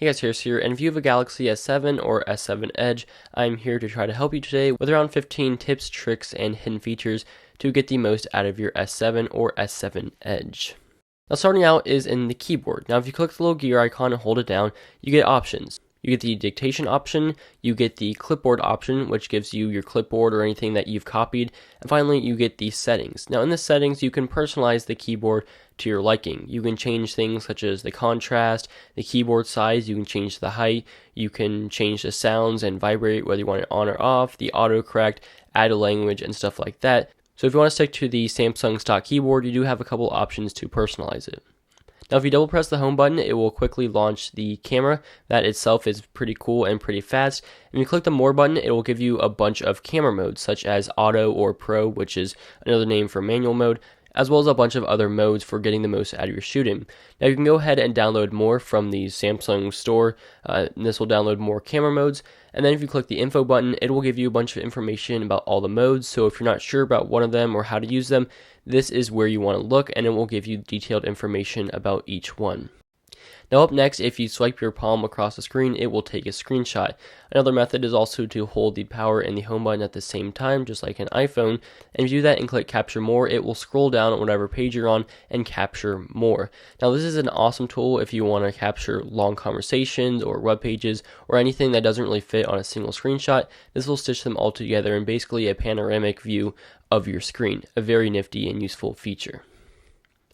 Hey guys, Harris here, and if you have a Galaxy S7 or S7 Edge, I'm here to try to help you today with around 15 tips, tricks, and hidden features to get the most out of your S7 or S7 Edge. Now starting out is in the keyboard. Now if you click the little gear icon and hold it down, you get options. You get the dictation option, you get the clipboard option, which gives you your clipboard or anything that you've copied, and finally you get the settings. Now in the settings, you can personalize the keyboard to your liking. You can change things such as the contrast, the keyboard size, you can change the height, you can change the sounds and vibrate, whether you want it on or off, the autocorrect, add a language, and stuff like that. So if you want to stick to the Samsung stock keyboard, you do have a couple options to personalize it. Now if you double press the home button, it will quickly launch the camera. That itself is pretty cool and pretty fast. And if you click the more button, it will give you a bunch of camera modes such as auto or pro, which is another name for manual mode, as well as a bunch of other modes for getting the most out of your shooting. Now you can go ahead and download more from the Samsung store. This will download more camera modes. And then if you click the info button, it will give you a bunch of information about all the modes. So if you're not sure about one of them or how to use them, this is where you want to look, and it will give you detailed information about each one. Now up next, if you swipe your palm across the screen, it will take a screenshot. Another method is also to hold the power and the home button at the same time, just like an iPhone. And if you do that and click capture more, it will scroll down on whatever page you're on and capture more. Now this is an awesome tool if you want to capture long conversations or web pages or anything that doesn't really fit on a single screenshot. This will stitch them all together in basically a panoramic view of your screen. A very nifty and useful feature.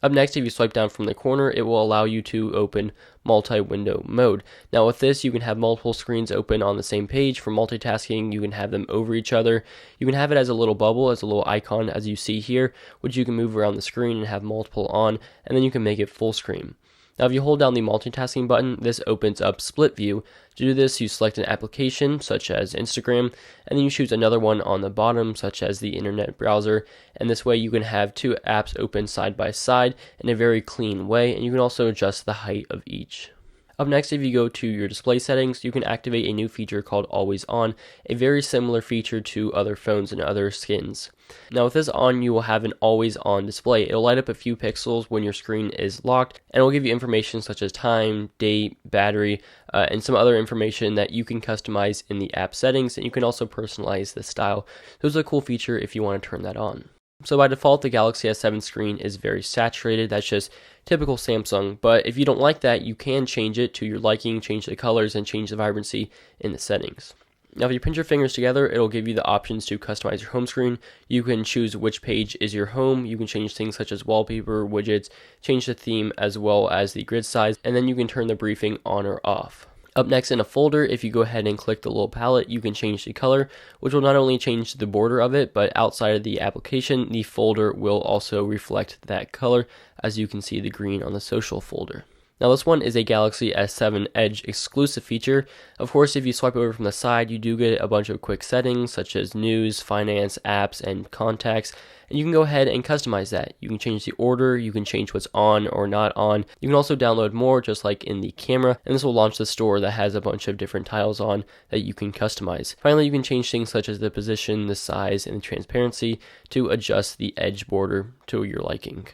Up next, if you swipe down from the corner, it will allow you to open multi-window mode. Now with this, you can have multiple screens open on the same page. For multitasking, you can have them over each other. You can have it as a little bubble, as a little icon, as you see here, which you can move around the screen and have multiple on, and then you can make it full screen. Now if you hold down the multitasking button, this opens up split view. To do this, you select an application such as Instagram, and then you choose another one on the bottom such as the internet browser, and this way you can have two apps open side by side in a very clean way, and you can also adjust the height of each. Up next, if you go to your display settings, you can activate a new feature called Always On, a very similar feature to other phones and other skins. Now with this on, you will have an always on display. It will light up a few pixels when your screen is locked, and it will give you information such as time, date, battery, and some other information that you can customize in the app settings, and you can also personalize the style. So it's a cool feature if you want to turn that on. So by default, the Galaxy S7 screen is very saturated. That's just typical Samsung. But if you don't like that, you can change it to your liking, change the colors, and change the vibrancy in the settings. Now if you pinch your fingers together, it'll give you the options to customize your home screen. You can choose which page is your home. You can change things such as wallpaper, widgets, change the theme as well as the grid size, and then you can turn the briefing on or off. Up next in a folder, if you go ahead and click the little palette, you can change the color, which will not only change the border of it, but outside of the application, the folder will also reflect that color, as you can see the green on the social folder. Now this one is a Galaxy S7 Edge exclusive feature. Of course, if you swipe over from the side, you do get a bunch of quick settings such as news, finance, apps, and contacts. And you can go ahead and customize that. You can change the order, you can change what's on or not on. You can also download more, just like in the camera, and this will launch the store that has a bunch of different tiles on that you can customize. Finally, you can change things such as the position, the size, and the transparency to adjust the edge border to your liking.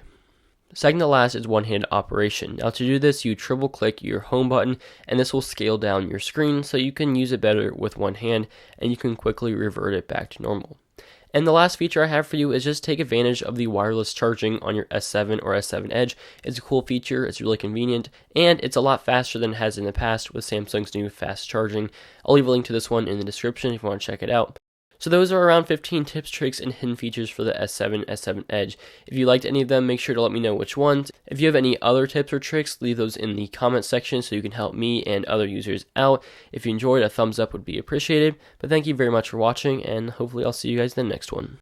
Second to last is one-hand operation. Now to do this, you triple click your home button, and this will scale down your screen so you can use it better with one hand, and you can quickly revert it back to normal. And the last feature I have for you is just take advantage of the wireless charging on your S7 or S7 Edge. It's a cool feature, it's really convenient, and it's a lot faster than it has in the past with Samsung's new fast charging. I'll leave a link to this one in the description if you want to check it out. So those are around 15 tips, tricks, and hidden features for the S7, S7 Edge. If you liked any of them, make sure to let me know which ones. If you have any other tips or tricks, leave those in the comment section so you can help me and other users out. If you enjoyed, a thumbs up would be appreciated. But thank you very much for watching, and hopefully I'll see you guys in the next one.